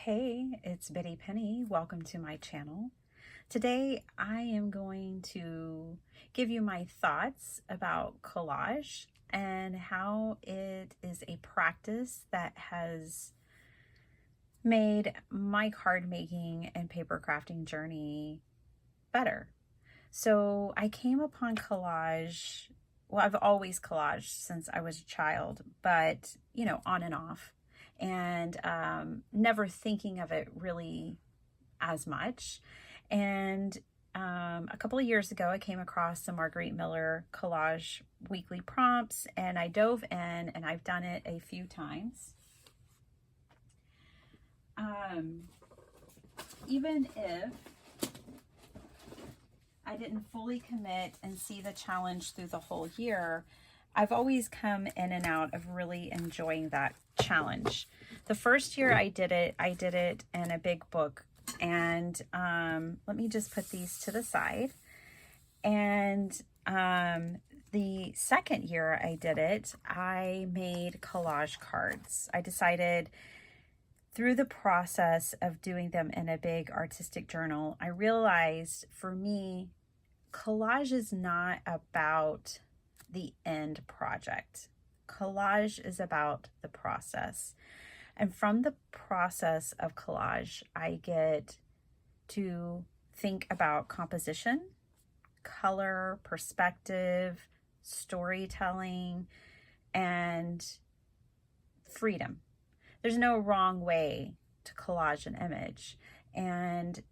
Hey, it's Bitty Penny. Welcome to my channel. Today I am going to give you my thoughts about collage and how it is a practice that has made my card making and paper crafting journey better. So I came upon collage. Well, I've always collaged since I was a child, but on and off, and never thinking of it really as much. And a couple of years ago, I came across the Marguerite Miller collage weekly prompts, and I dove in, and I've done it a few times. Even if I didn't fully commit and see the challenge through the whole year, I've always come in and out of really enjoying that challenge. The first year I did it in a big book. And let me just put these to the side. And the second year I did it, I made collage cards. I decided through the process of doing them in a big artistic journal, I realized for me, collage is not about the end project. Collage is about the process. And from the process of collage, I get to think about composition, color, perspective, storytelling, and freedom. There's no wrong way to collage an image. And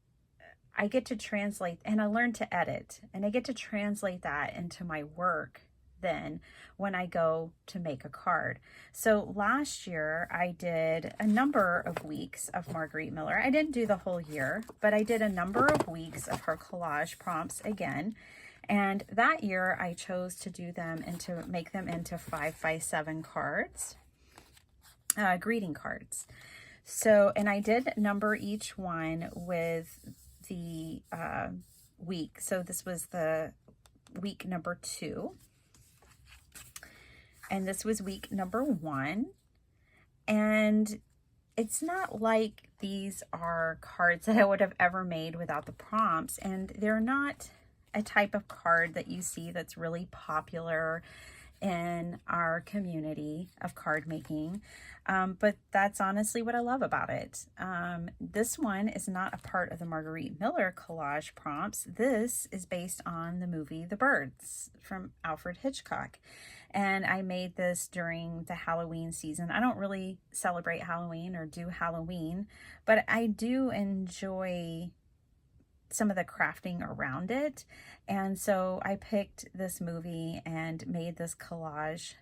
I get to translate, and I learn to edit, and I get to translate that into my work then when I go to make a card. So last year I did a number of weeks of Marguerite Miller. I didn't do the whole year, but I did a number of weeks of her collage prompts again. And that year I chose to make them into 5x7 cards, greeting cards. So, and I did number each one with the week. So this was the week number 2. And this was week number 1. And it's not like these are cards that I would have ever made without the prompts. And they're not a type of card that you see that's really popular in our community of card making. But that's honestly what I love about it. This one is not a part of the Marguerite Miller collage prompts. This is based on the movie The Birds from Alfred Hitchcock. And I made this during the Halloween season. I don't really celebrate Halloween or do Halloween, but I do enjoy some of the crafting around it. And so I picked this movie and made this collage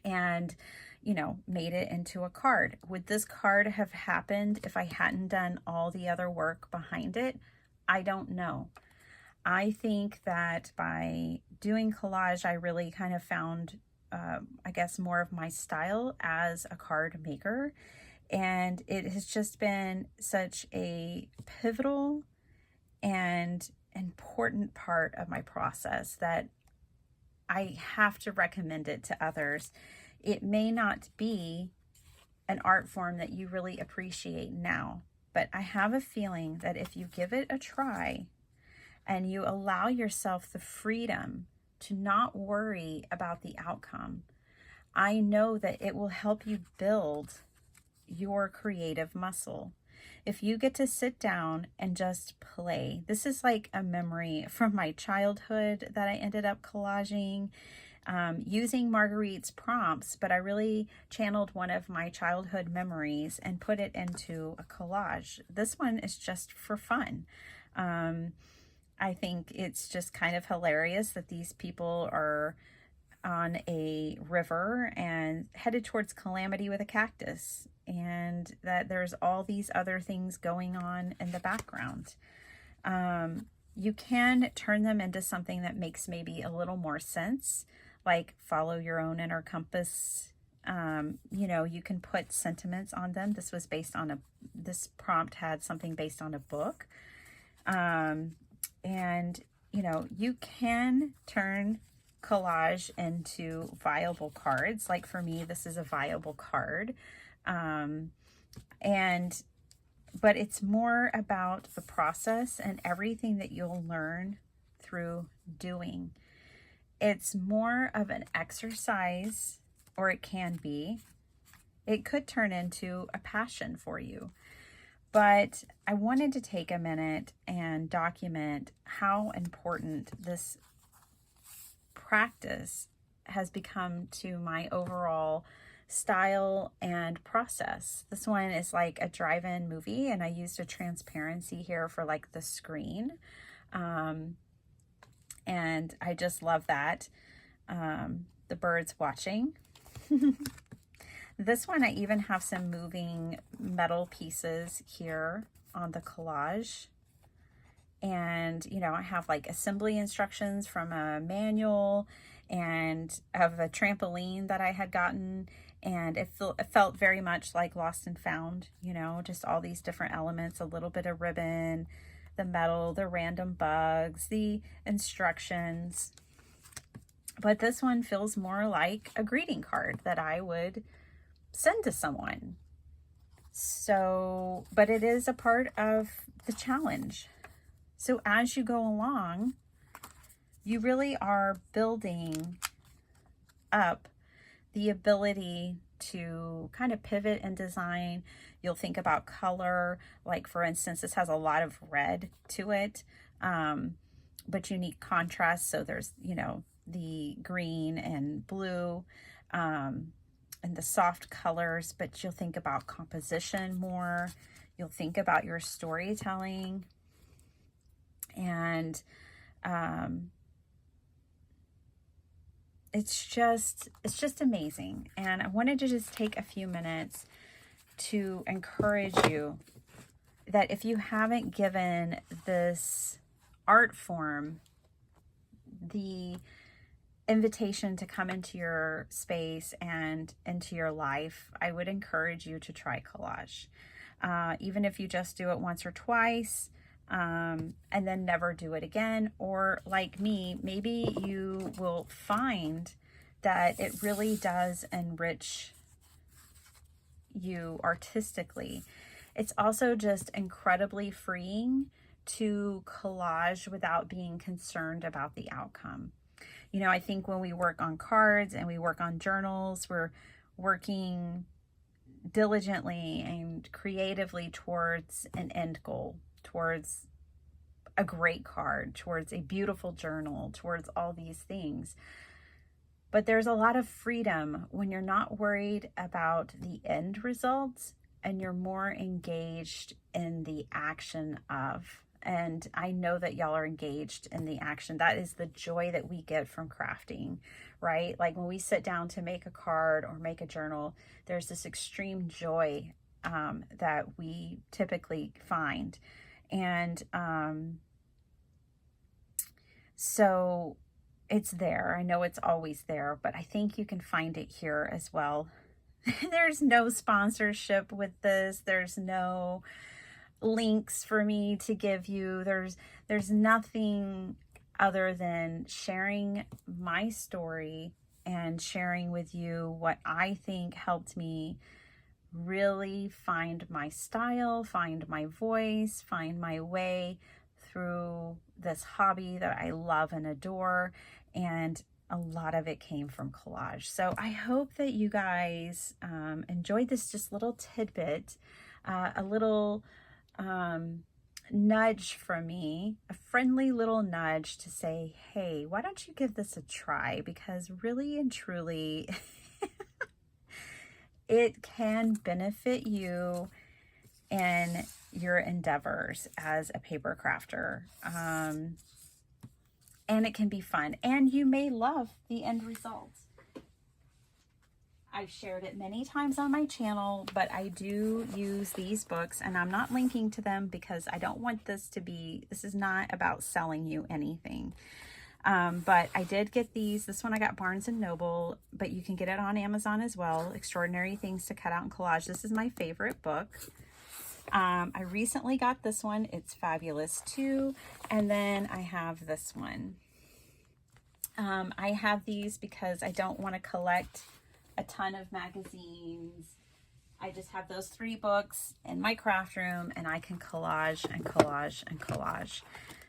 and made it into a card. Would this card have happened if I hadn't done all the other work behind it? I don't know. I think that by doing collage, I really kind of found, I guess, more of my style as a card maker. And it has just been such a pivotal and important part of my process that I have to recommend it to others. It may not be an art form that you really appreciate now, but I have a feeling that if you give it a try and you allow yourself the freedom to not worry about the outcome, I know that it will help you build your creative muscle. If you get to sit down and just play, this is like a memory from my childhood that I ended up collaging using Marguerite's prompts, but I really channeled one of my childhood memories and put it into a collage. This one is just for fun. I think it's just kind of hilarious that these people are on a river and headed towards calamity with a cactus, and that there's all these other things going on in the background. You can turn them into something that makes maybe a little more sense, like follow your own inner compass. You can put sentiments on them. This prompt had something based on a book. And you can turn collage into viable cards. Like for me, this is a viable card. But it's more about the process and everything that you'll learn through doing. It's more of an exercise, or it can be. It could turn into a passion for you. But I wanted to take a minute and document how important this practice has become to my overall style and process. This one is like a drive-in movie, and I used a transparency here for like the screen. And I just love that. The birds watching. This one, I even have some moving metal pieces here on the collage. And, you know, I have like assembly instructions from a manual and of a trampoline that I had gotten. And it felt very much like Lost and Found, you know, just all these different elements, a little bit of ribbon, the metal, the random bugs, the instructions. But this one feels more like a greeting card that I would send to someone. So, but it is a part of the challenge. So as you go along, you really are building up the ability to kind of pivot and design. You'll think about color, like for instance, this has a lot of red to it, but you need contrast. So there's, you know, the green and blue, and the soft colors, but you'll think about composition more. You'll think about your storytelling, and it's just amazing. And I wanted to just take a few minutes to encourage you that if you haven't given this art form the invitation to come into your space and into your life, I would encourage you to try collage. Even if you just do it once or twice, and then never do it again. Or like me, maybe you will find that it really does enrich you artistically. It's also just incredibly freeing to collage without being concerned about the outcome. You know, I think when we work on cards and we work on journals, we're working diligently and creatively towards an end goal, towards a great card, towards a beautiful journal, towards all these things. But there's a lot of freedom when you're not worried about the end result and you're more engaged in the action of. And I know that y'all are engaged in the action. That is the joy that we get from crafting, right? Like when we sit down to make a card or make a journal, there's this extreme joy that we typically find. And so it's there. I know it's always there, but I think you can find it here as well. There's no sponsorship with this. There's no links for me to give you. There's nothing other than sharing my story and sharing with you what I think helped me really find my style, find my voice, find my way through this hobby that I love and adore. And a lot of it came from collage. So I hope that you guys enjoyed this just little tidbit, a little nudge from me, a friendly little nudge to say, hey, why don't you give this a try? Because really and truly, it can benefit you in your endeavors as a paper crafter. And it can be fun, and you may love the end result. I've shared it many times on my channel, but I do use these books, and I'm not linking to them because I don't want this is not about selling you anything. But I did get these. This one I got Barnes & Noble, but you can get it on Amazon as well. Extraordinary Things to Cut Out and Collage. This is my favorite book. I recently got this one. It's fabulous too. And then I have this one. I have these because I don't want to collect a ton of magazines. I I just have those 3 books in my craft room, and I can collage and collage and collage.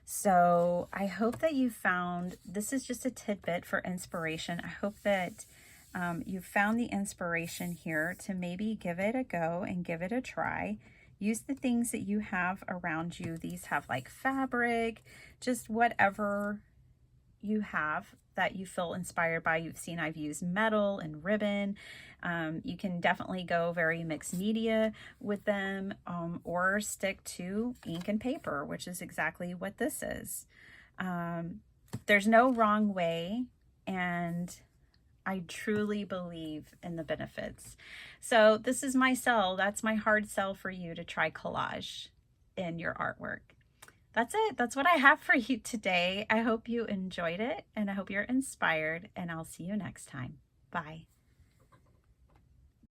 So I hope that you found, this is just a tidbit for inspiration. I hope that you found the inspiration here to maybe give it a go and give it a try. Use the things that you have around you. These have like fabric, just whatever you have that you feel inspired by. You've seen I've used metal and ribbon. You can definitely go very mixed media with them, or stick to ink and paper, which is exactly what this is. There's no wrong way, and I truly believe in the benefits. So this is my sell. That's my hard sell for you to try collage in your artwork. That's it. That's what I have for you today. I hope you enjoyed it, and I hope you're inspired, and I'll see you next time. Bye.